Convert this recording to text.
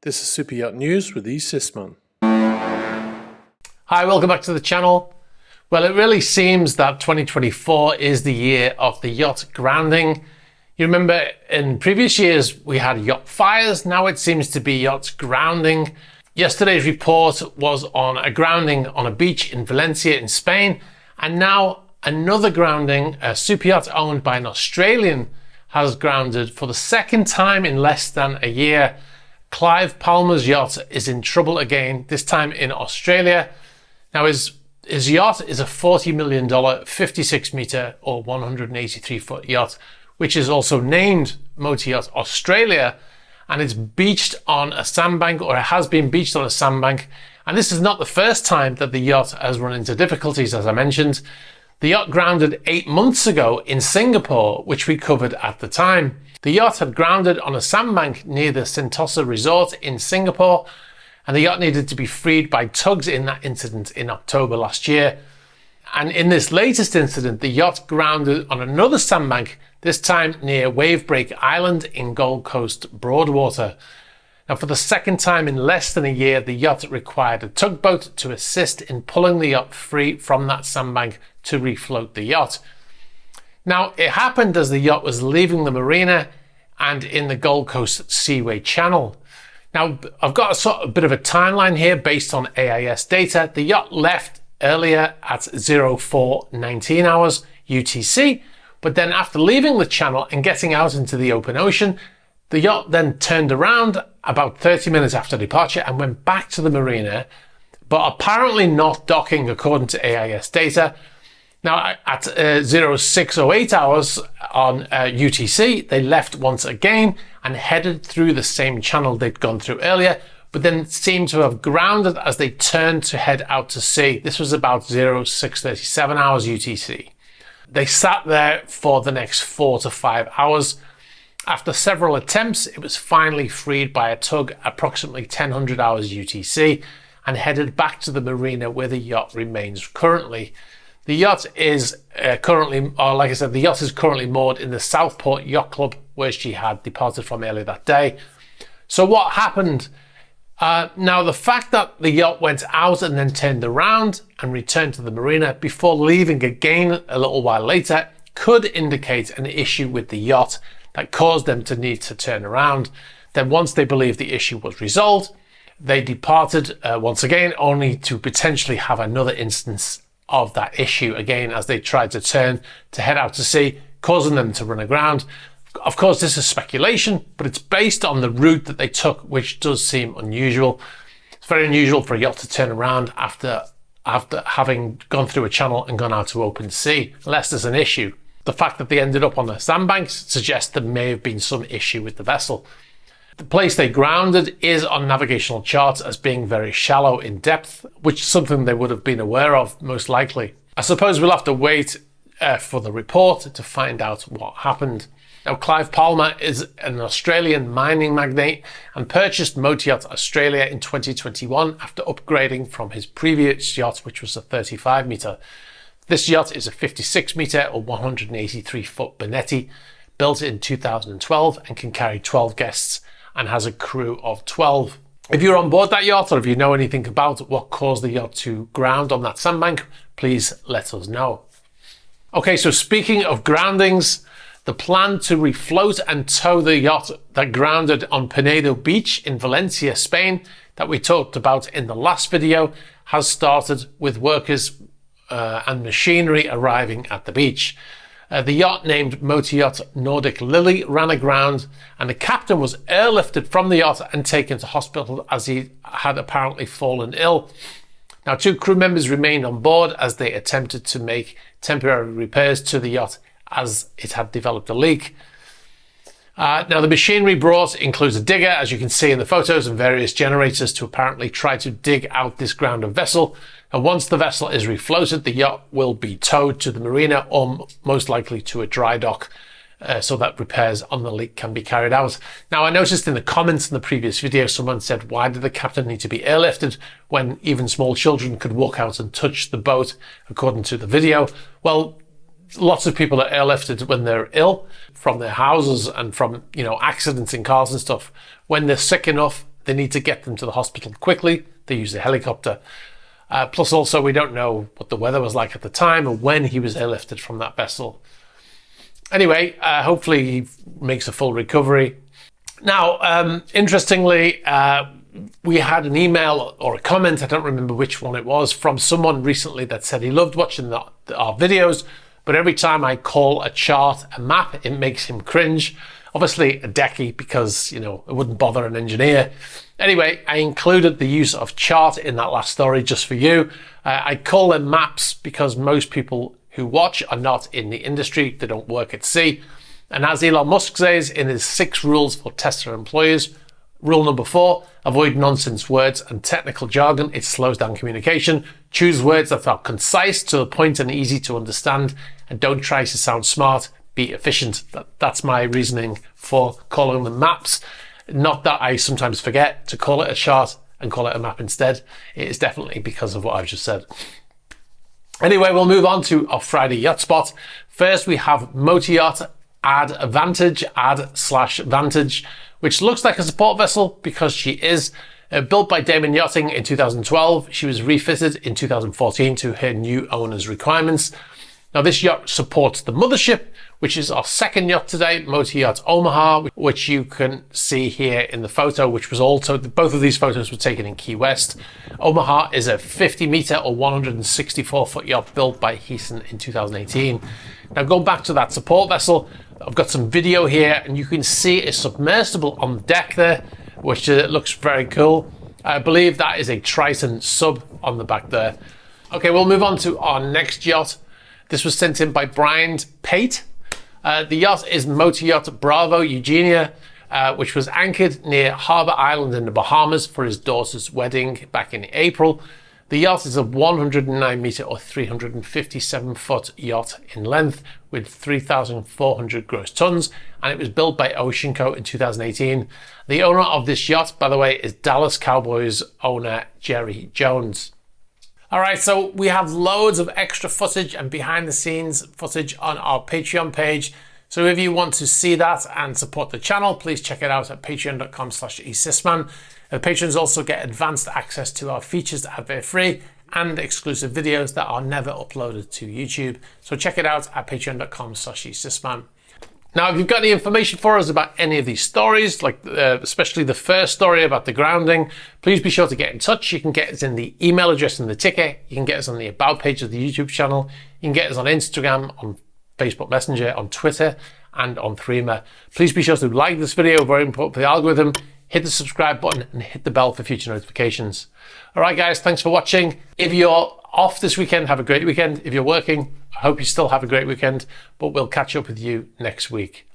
This is Super Yacht News with E. Sisman. Hi, welcome back to the channel. Well, it really seems that 2024 is the year of the yacht grounding. You remember in previous years we had yacht fires, now it seems to be yachts grounding. Yesterday's report was on a grounding on a beach in Valencia in Spain, and now another grounding, a super yacht owned by an Australian, has grounded for the second time in less than a year. Clive Palmer's yacht is in trouble again, this time in Australia. Now his yacht is a $40 million 56 meter or 183 foot yacht, which is also named Motor Yacht Australia, and it's beached on a sandbank, or it has been beached on a sandbank. And this is not the first time that the yacht has run into difficulties, as I mentioned. The yacht grounded 8 months ago in Singapore, which we covered at the time. The yacht had grounded on a sandbank near the Sentosa Resort in Singapore, and the yacht needed to be freed by tugs in that incident in October last year. And in this latest incident, the yacht grounded on another sandbank, this time near Wavebreak Island in Gold Coast Broadwater. Now, for the second time in less than a year, the yacht required a tugboat to assist in pulling the yacht free from that sandbank to refloat the yacht. Now, it happened as the yacht was leaving the marina and in the Gold Coast Seaway Channel. Now, I've got a sort of bit of a timeline here based on AIS data. The yacht left earlier at 04:19 hours UTC, but then after leaving the channel and getting out into the open ocean, the yacht then turned around about 30 minutes after departure and went back to the marina, but apparently not docking according to AIS data. Now, at 06:08 hours on UTC, they left once again and headed through the same channel they'd gone through earlier, but then seemed to have grounded as they turned to head out to sea. This was about 06:37 hours UTC. They sat there for the next 4 to 5 hours. After several attempts, it was finally freed by a tug approximately 1000 hours UTC and headed back to the marina where the yacht remains currently. The yacht is the yacht is currently moored in the Southport Yacht Club, where she had departed from earlier that day. So what happened? Now, the fact that the yacht went out and then turned around and returned to the marina before leaving again a little while later could indicate an issue with the yacht that caused them to need to turn around. Then once they believed the issue was resolved, they departed once again, only to potentially have another instance of that issue again as they tried to turn to head out to sea, causing them to run aground. Of course, this is speculation, but it's based on the route that they took, which does seem unusual. It's very unusual for a yacht to turn around after having gone through a channel and gone out to open sea, unless there's an issue. The fact that they ended up on the sandbanks suggests there may have been some issue with the vessel. The place they grounded is on navigational charts as being very shallow in depth, which is something they would have been aware of, most likely. I suppose we'll have to wait for the report to find out what happened. Now, Clive Palmer is an Australian mining magnate and purchased Motor Yacht Australia in 2021 after upgrading from his previous yacht, which was a 35 meter. This yacht is a 56 meter or 183 foot Bonetti, built in 2012 and can carry 12 guests and has a crew of 12. If you're on board that yacht, or if you know anything about what caused the yacht to ground on that sandbank, please let us know. Okay, so speaking of groundings, the plan to refloat and tow the yacht that grounded on Pinedo Beach in Valencia, Spain, that we talked about in the last video, has started with workers and machinery arriving at the beach. The yacht, named Motor Yacht Nordic Lily, ran aground, and the captain was airlifted from the yacht and taken to hospital as he had apparently fallen ill. Now, 2 crew members remained on board as they attempted to make temporary repairs to the yacht as it had developed a leak. Now, the machinery brought includes a digger, as you can see in the photos, and various generators to apparently try to dig out this grounded vessel. And once the vessel is refloated, the yacht will be towed to the marina, or most likely to a dry dock, so that repairs on the leak can be carried out. Now, I noticed in the comments in the previous video, someone said, why did the captain need to be airlifted when even small children could walk out and touch the boat, according to the video? Well, lots of people are airlifted when they're ill from their houses and from, accidents in cars and stuff. When they're sick enough, they need to get them to the hospital quickly, they use a helicopter. Plus also, we don't know what the weather was like at the time or when he was airlifted from that vessel. Anyway, hopefully he makes a full recovery. Now, interestingly, we had an email or a comment, I don't remember which one it was, from someone recently that said he loved watching our videos, but every time I call a chart a map, it makes him cringe. Obviously a decky, because, you know, it wouldn't bother an engineer. Anyway, I included the use of chart in that last story just for you. I call them maps because most people who watch are not in the industry, they don't work at sea. And as Elon Musk says in his 6 rules for Tesla employees, rule number 4, avoid nonsense words and technical jargon. It slows down communication. Choose words that are concise, to the point and easy to understand, and don't try to sound smart. Be efficient. That's my reasoning for calling them maps. Not that I sometimes forget to call it a chart and call it a map instead. It is definitely because of what I've just said. Anyway, we'll move on to our Friday yacht spot. First, we have Yacht Advantage, Vantage, which looks like a support vessel because she is. Built by Damon Yachting in 2012, she was refitted in 2014 to her new owner's requirements. Now, this yacht supports the mothership, which is our second yacht today, Yacht Omaha, which you can see here in the photo, which was also, both of these photos were taken in Key West. Omaha is a 50 meter or 164 foot yacht built by Heaton in 2018. Now, going back to that support vessel, I've got some video here and you can see a submersible on the deck there, which looks very cool. I believe that is a Triton sub on the back there. Okay, we'll move on to our next yacht. This was sent in by Brian Pate. The yacht is Yacht Bravo Eugenia, which was anchored near Harbour Island in the Bahamas for his daughter's wedding back in April. The yacht is a 109 meter or 357 foot yacht in length with 3,400 gross tons, and it was built by Ocean Co. in 2018. The owner of this yacht, by the way, is Dallas Cowboys owner Jerry Jones. All right, so we have loads of extra footage and behind the scenes footage on our Patreon page. So if you want to see that and support the channel, please check it out at patreon.com/esysman. Patrons also get advanced access to our features advert free and exclusive videos that are never uploaded to YouTube. So check it out at patreon.com/esysman. Now, if you've got any information for us about any of these stories, like especially the first story about the grounding, please be sure to get in touch. You can get us in the email address in the ticker. You can get us on the About page of the YouTube channel. You can get us on Instagram, on Facebook Messenger, on Twitter, and on Threema. Please be sure to like this video, very important for the algorithm. Hit the subscribe button and hit the bell for future notifications. All right, guys, thanks for watching. If you're off this weekend, have a great weekend. If you're working, I hope you still have a great weekend, but we'll catch up with you next week.